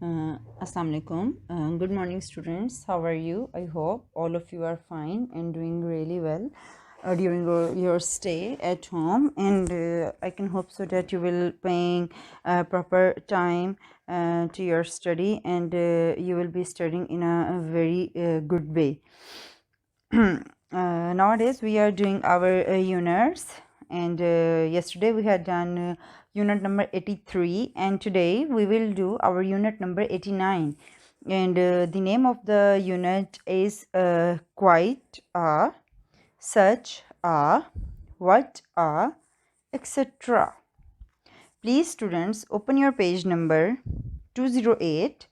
Assalamu alaikum. Good morning, students. How are you? I hope all of you are fine and doing really well during your stay at home. And I can hope so that you will paying proper time to your study, and you will be studying in a very good way. Nowadays, we are doing our units, and yesterday we had done unit number 83, and today we will do our unit number 89. And the name of the unit is quite a, such a, what a, etc. Please, students, open your page number 208,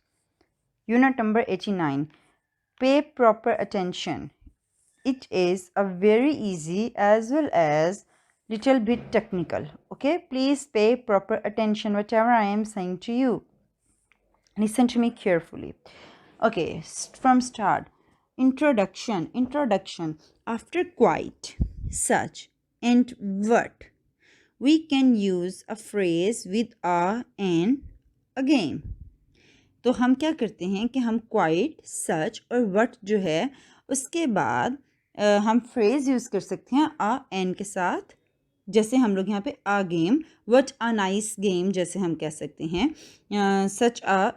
unit number 89. Pay proper attention. It is a very easy as well as little bit technical. Okay, please pay proper attention whatever I am saying to you. Listen to me carefully. Okay, from start. Introduction. After quite, such, and what, we can use a phrase with a and again. तो हम क्या करते हैं कि हम quite, सच और what जो है उसके बाद हम फ्रेज़ यूज़ कर सकते हैं आ एन के साथ, जैसे हम लोग यहाँ पे a game, what a nice game जैसे हम कह सकते हैं, such a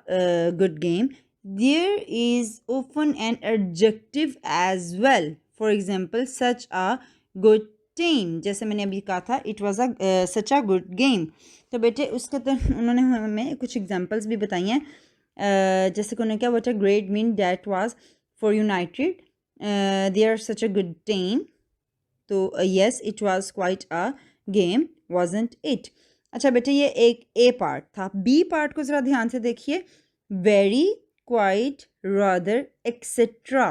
good game. There is often an adjective as well. For example such a good team, जैसे मैंने अभी कहा था it was a such a good game. तो बेटे उसके तो उन्होंने हमें कुछ एग्जांपल्स भी बताई हैं, जैसे कि उन्होंने क्या, what a great mean that was for United, they are such a good team. तो yes it was quite a game, wasn't it. अच्छा बेटे ये एक ए पार्ट था. बी पार्ट को ज़रा ध्यान से देखिए. Very, quite, rather, et cetera.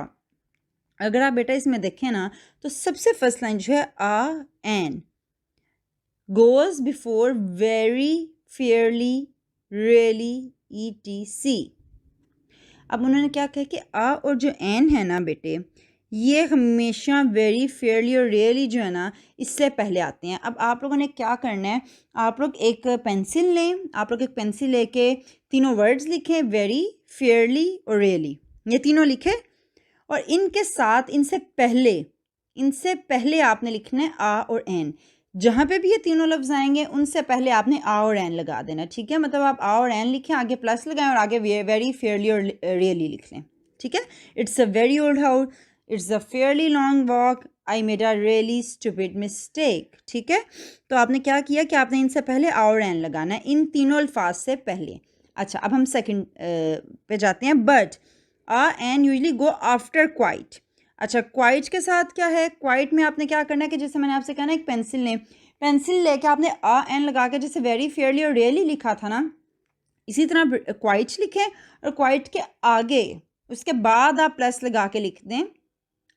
अगर आप बेटा इसमें देखें ना तो सबसे फर्स्ट लाइन जो है a an goes before very, fairly, really, ETC. अब उन्होंने क्या कहा कि आ और जो एन है ना बेटे ये हमेशा वेरी, फेयरली और रियली जो है ना इससे पहले आते हैं. अब आप लोगों ने क्या करना है, आप लोग एक पेंसिल लें, आप लोग एक पेंसिल लेके तीनों वर्ड्स लिखें, वेरी, फेयरली और रियली, ये तीनों लिखें और इनके साथ इनसे पहले आपने लिखना है आ और एन. जहाँ पे भी ये तीनों लफ्ज़ आएंगे उनसे पहले आपने आ और एन लगा देना. ठीक है, मतलब आप आ और एन लिखें, आगे प्लस लगाएं और आगे वेरी, फेयरली और रियली लिख लें. ठीक है. It's a very old house, it's a fairly long walk, I made a really stupid mistake. ठीक है, तो आपने क्या किया कि आपने इनसे पहले आ और एन लगाना है, इन तीनों अल्फाज से पहले. अच्छा, अब हम सेकंड पे जाते हैं. But a an usually go after quite. अच्छा, क्वाइट के साथ क्या है, क्वाइट में आपने क्या करना है कि जैसे मैंने आपसे कहा ना एक पेंसिल लें, पेंसिल लेके आपने आ एन लगा के जैसे वेरी, फेयरली और रियली लिखा था ना, इसी तरह क्वाइट लिखें और क्वाइट के आगे उसके बाद आप प्लस लगा के लिख दें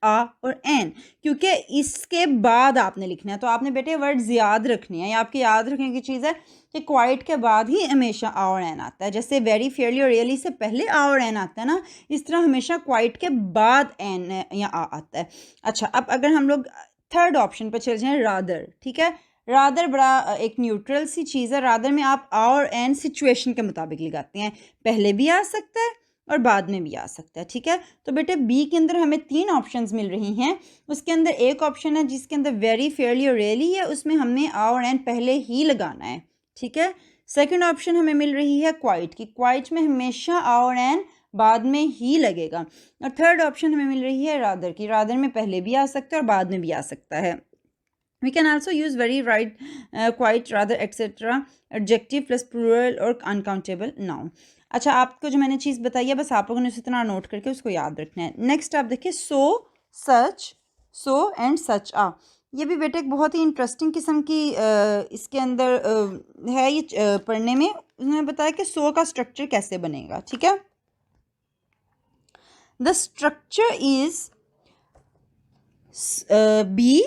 आ और एन, क्योंकि इसके बाद आपने लिखना है. तो आपने बेटे वर्ड्स याद रखने हैं, या आपकी याद रखने की चीज़ है कि क्वाइट के बाद ही हमेशा आ और एन आता है. जैसे वेरी, फेयरली और रियली से पहले आ और एन आता है ना, इस तरह हमेशा क्वाइट के बाद एन या आ आता है. अच्छा, अब अगर हम लोग थर्ड ऑप्शन पर चल जाएं, रादर. ठीक है, रादर बड़ा एक न्यूट्रल सी चीज़ है. रादर में आप आ और एन सिचुएशन के मुताबिक लगाते हैं, पहले भी आ सकता है और बाद में भी आ सकता है. ठीक है, तो बेटे बी के अंदर हमें 3 ऑप्शंस मिल रही हैं. उसके अंदर एक ऑप्शन है जिसके अंदर वेरी, फेयरली और रियली है, उसमें हमने आ और एन पहले ही लगाना है. ठीक है. सेकंड ऑप्शन हमें मिल रही है क्वाइट की, क्वाइट में हमेशा आ और एन बाद में ही लगेगा. और थर्ड ऑप्शन हमें मिल रही है रादर की, रादर में पहले भी आ सकता है और बाद में भी आ सकता है. We can also use very, right, quite, rather, etc. adjective plus plural और uncountable noun. अच्छा, आपको जो मैंने चीज़ बताई है बस आप लोगों ने उसी तरह नोट करके उसको याद रखना है. नेक्स्ट आप देखिए सो, सच, सो एंड सच आ. ये भी बेटे एक बहुत ही इंटरेस्टिंग किस्म की इसके अंदर है ये पढ़ने में. उन्होंने बताया कि सो का स्ट्रक्चर कैसे बनेगा. ठीक है, the structure is be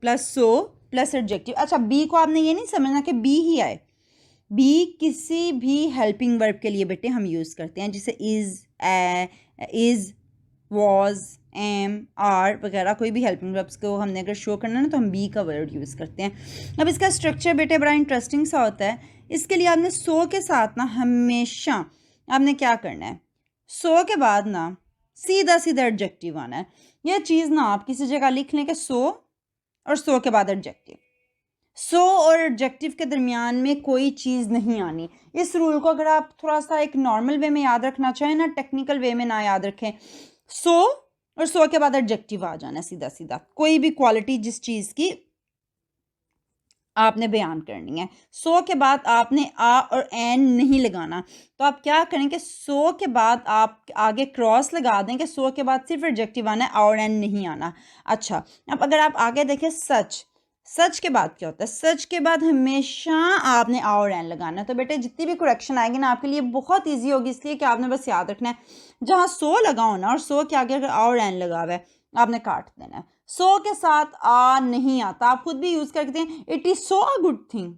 plus so plus adjective. अच्छा, बी को आपने ये नहीं समझना कि बी ही आए. बी किसी भी हेल्पिंग वर्ब के लिए बेटे हम यूज़ करते हैं, जैसे इज़, वॉज, एम, आर वगैरह. कोई भी हेल्पिंग वर्ब्स को हमने अगर शो करना है ना तो हम बी का वर्ड यूज़ करते हैं. अब इसका स्ट्रक्चर बेटे बड़ा इंटरेस्टिंग सा होता है. इसके लिए आपने सो के साथ ना हमेशा आपने क्या करना है, सो के बाद ना सीधा सीधा एडजेक्टिव आना है। यह चीज़ ना आप किसी जगह लिख लें कि सो और सो के बाद एडजेक्टिव, सो और एडजेक्टिव के दरमियान में कोई चीज़ नहीं आनी। इस रूल को अगर आप थोड़ा सा एक नॉर्मल वे में याद रखना चाहें ना, टेक्निकल वे में ना याद रखें, सो और सो के बाद एडजेक्टिव आ जाना है सीधा सीधा, कोई भी क्वालिटी जिस चीज़ की आपने बयान करनी है। सो के बाद आपने आ और एन नहीं लगाना। तो आप क्या करेंगे, सो के बाद आप आगे क्रॉस लगा दें कि सो के बाद सिर्फ एडजेक्टिव आना है, आ और एन नहीं आना। अच्छा, अब अगर आप आगे देखें सच, सच के बाद क्या होता है, सच के बाद हमेशा आपने आ और एन लगाना है। तो बेटे जितनी भी करेक्शन आएगी ना आपके लिए बहुत ईजी होगी, इसलिए कि आपने बस याद रखना है जहाँ सो लगा होना और सो के आगे अगर आ और एन लगा हुआ है आपने काट देना है। सो के साथ आ नहीं आता, आप खुद भी यूज करते हैं, it is so a good thing.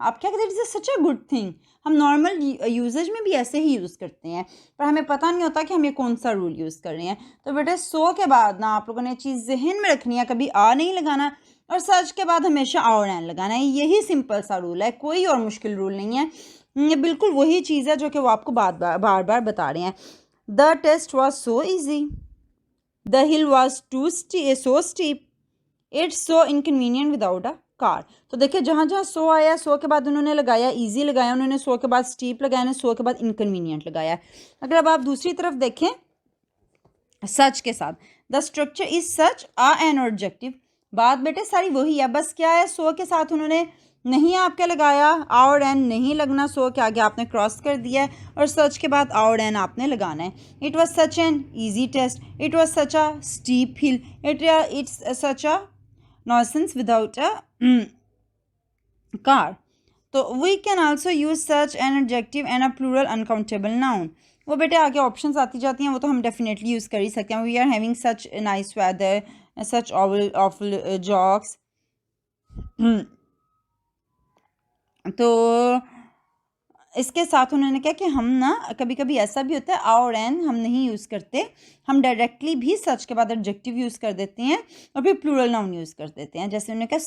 आप क्या कहते हैं, it is such a good thing. हम नॉर्मल यूजेज में भी ऐसे ही यूज करते हैं, पर हमें पता नहीं होता कि हम ये कौन सा रूल यूज कर रहे हैं। तो बेटे सो के बाद ना आप लोगों ने चीज जहन में रखनी है, कभी आ नहीं लगाना और सच के बाद हमेशा आ और एन लगाना है। यही सिंपल सा रूल है, कोई और मुश्किल रूल नहीं है। ये बिल्कुल वही चीज़ है जो कि वो आपको बार बार बता रहे हैं। The test was so easy, The hill was so steep. It's so inconvenient without a car. तो देखिए जहाँ जहाँ सो आया, सो के बाद उन्होंने लगाया इजी लगाया, उन्होंने सो के बाद स्टीप लगाया, उन्होंने सो के बाद इनकन्वीनियंट लगाया। अगर अब आप दूसरी तरफ देखें सच के साथ, the structure is such a an objective. बात बेटे सारी वही है, बस क्या है, सो के साथ उन्होंने नहीं आपके लगाया, आ और एन नहीं लगना, सो के आगे आपने क्रॉस कर दिया है और सच के बाद आ और एन आपने लगाना है। It was such an easy test, it was such a steep hill, it's such a nonsense without a car. तो we can also use such an adjective and a plural uncountable noun. वो बेटे आगे options आती जाती हैं, वो तो हम डेफिनेटली यूज़ कर ही सकते हैं। We are having such nice weather, such awful jokes. तो इसके साथ उन्होंने कहा कि हम ना कभी कभी ऐसा भी होता है आ और एन हम नहीं यूज़ करते, हम डायरेक्टली भी सच के बाद एडजेक्टिव यूज़ कर देते हैं और फिर प्लूरल नाउन यूज़ कर देते हैं। जैसे उन्होंने कहा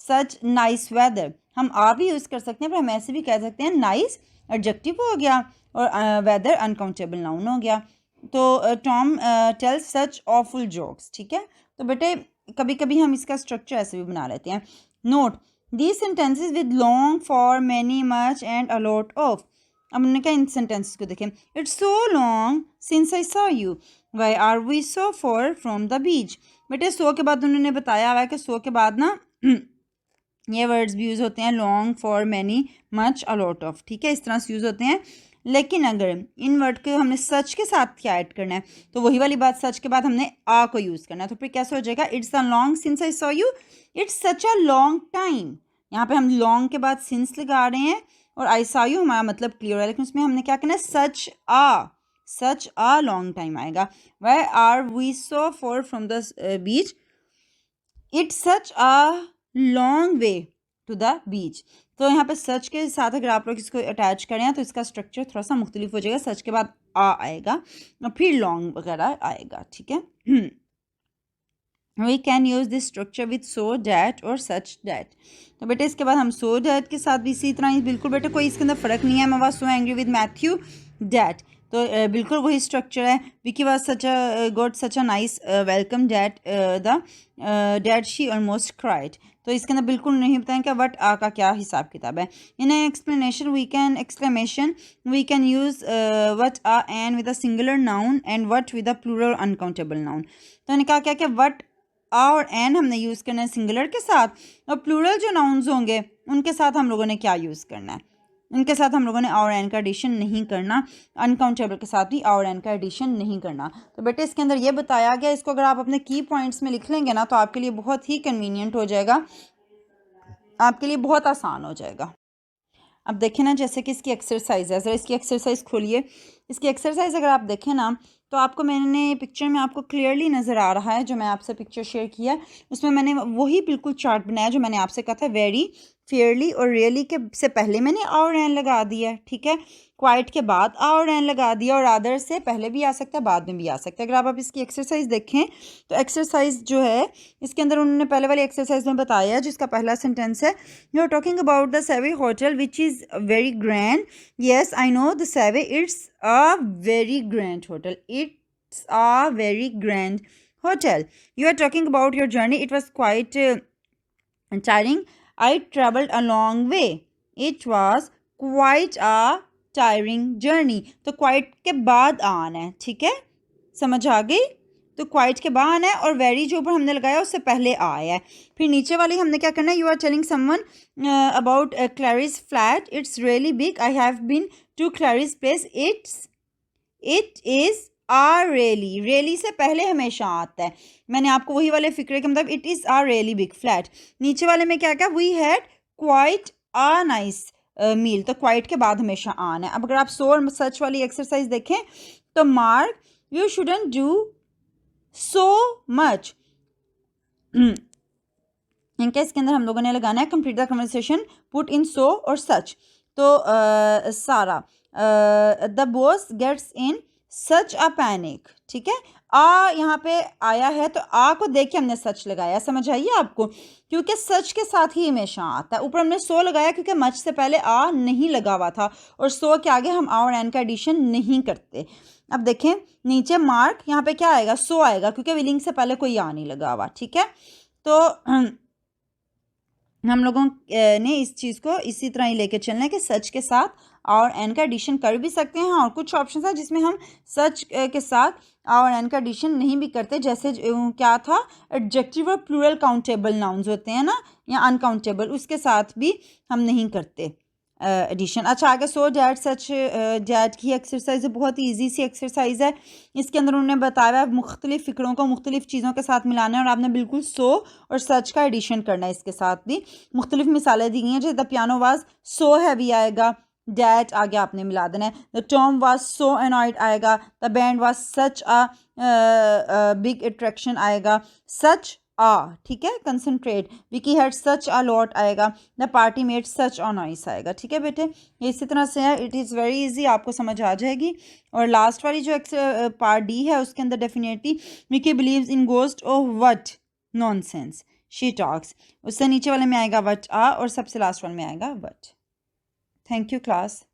सच नाइस वेदर, हम आ भी यूज़ कर सकते हैं, पर हम ऐसे भी कह सकते हैं नाइस एडजेक्टिव हो गया और वेदर अनकाउंटेबल नाउन हो गया। तो टॉम टेल्स सच ऑफुल जोक्स, ठीक है। तो बेटे कभी कभी हम इसका स्ट्रक्चर ऐसे भी बना लेते हैं। Note these sentences with long, for, many, much and a lot of। अब उन्होंने क्या इन सेंटेंसेस को देखें, it's so long since I saw you, why are we so far from the beach. बेटे सो के बाद उन्होंने बताया हुआ है कि सो के बाद ना ये वर्ड्स भी यूज़ होते हैं, long, for, many, much, a lot of, ठीक है, इस तरह से यूज़ होते हैं। लेकिन अगर इन वर्ड को हमने सच के साथ क्या ऐड करना है, तो वही वाली बात, सच के बाद हमने आ को यूज़ करना है। तो फिर कैसे हो जाएगा, it's a long since I saw you, it's such a long time. यहाँ पे हम लॉन्ग के बाद सिंस लगा रहे हैं और आई सॉ यू हमारा मतलब क्लियर है, लेकिन उसमें हमने क्या करना है, सच आ लॉन्ग टाइम आएगा। Why are we so far from the beach, it's such a long way to the beach. तो यहाँ पे सच के साथ अगर आप लोग इसको अटैच करें तो इसका स्ट्रक्चर थोड़ा सा मुख्तलिफ हो जाएगा, सच के बाद आ आएगा और फिर लॉन्ग वगैरह आएगा, ठीक है। We can use this structure with so that और सच डैट। तो बेटे इसके बाद हम सो डैट के साथ भी इसी तरह ही, बिल्कुल बेटे कोई इसके अंदर फ़र्क नहीं है। मैं was so angry with Matthew that, तो बिल्कुल वही स्ट्रक्चर है। Vicky was such a got such a nice welcome that the that she almost cried. तो इसके अंदर बिल्कुल नहीं बताएं कि वट आ का क्या हिसाब किताब है। In explanation we can use what a an with a singular noun and what with a plural uncountable noun. तो इन्होंने कहा क्या कि वट आ और एन हमने यूज़ करना है सिंगुलर के साथ, और प्लूरल जो नाउन्स होंगे उनके साथ हम लोगों ने क्या यूज़ करना है, उनके साथ हम लोगों ने आ और एन का एडिशन नहीं करना, अनकाउंटेबल के साथ भी आ और एन का एडिशन नहीं करना। तो बेटे इसके अंदर ये बताया गया, इसको अगर आप अपने की पॉइंट्स में लिख लेंगे ना तो आपके लिए बहुत ही कन्वीनियंट हो जाएगा, आपके लिए बहुत आसान हो जाएगा। अब देखें ना, जैसे कि इसकी एक्सरसाइज है, ज़रा इसकी एक्सरसाइज खोलिए। इसकी एक्सरसाइज अगर आप देखें ना तो आपको मैंने पिक्चर में आपको क्लियरली नज़र आ रहा है, जो मैं आपसे पिक्चर शेयर किया उसमें मैंने वही बिल्कुल चार्ट बनाया जो मैंने आपसे कहा था। वेरी, फेयरली और रियली के से पहले मैंने और एन लगा दिया, ठीक है। क्वाइट के बाद और एन लगा दिया, और अदर से पहले भी आ सकता है बाद में भी आ सकता है। अगर आप इसकी एक्सरसाइज देखें तो एक्सरसाइज जो है इसके अंदर उन्होंने पहले वाली एक्सरसाइज में बताया, जिसका पहला सेंटेंस है, you are talking about the Savoy hotel which is very grand. Yes I know the Savoy, it's a very grand hotel, it's a very grand hotel. You are talking about your journey. It was quite tiring. I traveled a long way. It was quite a tiring journey. तो quite के बाद आना है, ठीक है, समझ आ गई। तो quite के बाद आना है, और very जो ऊपर हमने लगाया उससे पहले आया है। फिर नीचे वाली हमने क्या करना है, you are telling someone about Clary's flat. It's really big. I have been to Clary's place. It is आ रेली, रेली से पहले हमेशा आता है। मैंने आपको वही वाले फिक्रे के मतलब it is a really big flat. नीचे वाले में क्या क्या, we had quite a nice meal, तो क्वाइट के बाद हमेशा आना है। अब अगर आप सो और सच वाली एक्सरसाइज देखें तो Mark, you shouldn't do so much. इनके इसके अंदर हम लोगों ने लगाना है complete the conversation, put in so और सच। तो Sarah, the boss gets in such a panic, ठीक है। आ यहाँ पे आया है तो आ को देख के हमने सच लगाया, समझ आइए आपको, क्योंकि सच के साथ ही हमेशा आता है। ऊपर हमने सो लगाया क्योंकि मच से पहले आ नहीं लगा हुआ था, और सो के आगे हम आ और एन का एडिशन नहीं करते। अब देखें नीचे मार्क, यहाँ पे क्या आएगा, सो आएगा, क्योंकि विलिंग से पहले कोई आ नहीं लगा हुआ, ठीक है। तो हम लोगों ने इस चीज़ को इसी तरह ही लेके चलना है कि सच के साथ और एन का एडिशन कर भी सकते हैं, और कुछ ऑप्शन है जिसमें हम सच के साथ और एन का एडिशन नहीं भी करते, जैसे क्या था, एडजेक्टिव और प्लूरल काउंटेबल नाउन्स होते हैं ना, या अनकाउंटेबल, उसके साथ भी हम नहीं करते एडिशन। अच्छा आगे, सो डैट सच डैट की एक्सरसाइज है, बहुत ही ईजी सी एक्सरसाइज है। इसके अंदर उन्होंने बताया है मुख्तलिफ फ़िक्रों को मुख्तलिफ चीज़ों के साथ मिलाना है, और आपने बिल्कुल सो और सच का एडिशन करना है। इसके साथ भी मुख्तलिफ मिसालें दी गई हैं, जैसे the piano was so heavy आएगा, डैट आगे आपने मिला देना है। The Tom was so annoyed आएगा, the band was such a big attraction आएगा, सच आ, ठीक है, concentrate. Vicky had such a lot आएगा, the party made such a noise आएगा, ठीक है बेटे। ये इसी तरह से है, इट इज़ वेरी इजी, आपको समझ आ जाएगी। और लास्ट वाली जो पार्ट डी है उसके अंदर definitely Vicky believes in ghost of what nonsense she talks, उससे नीचे वाले में आएगा व्हाट आ, और सबसे लास्ट वाले में आएगा व्हाट। Thank you class.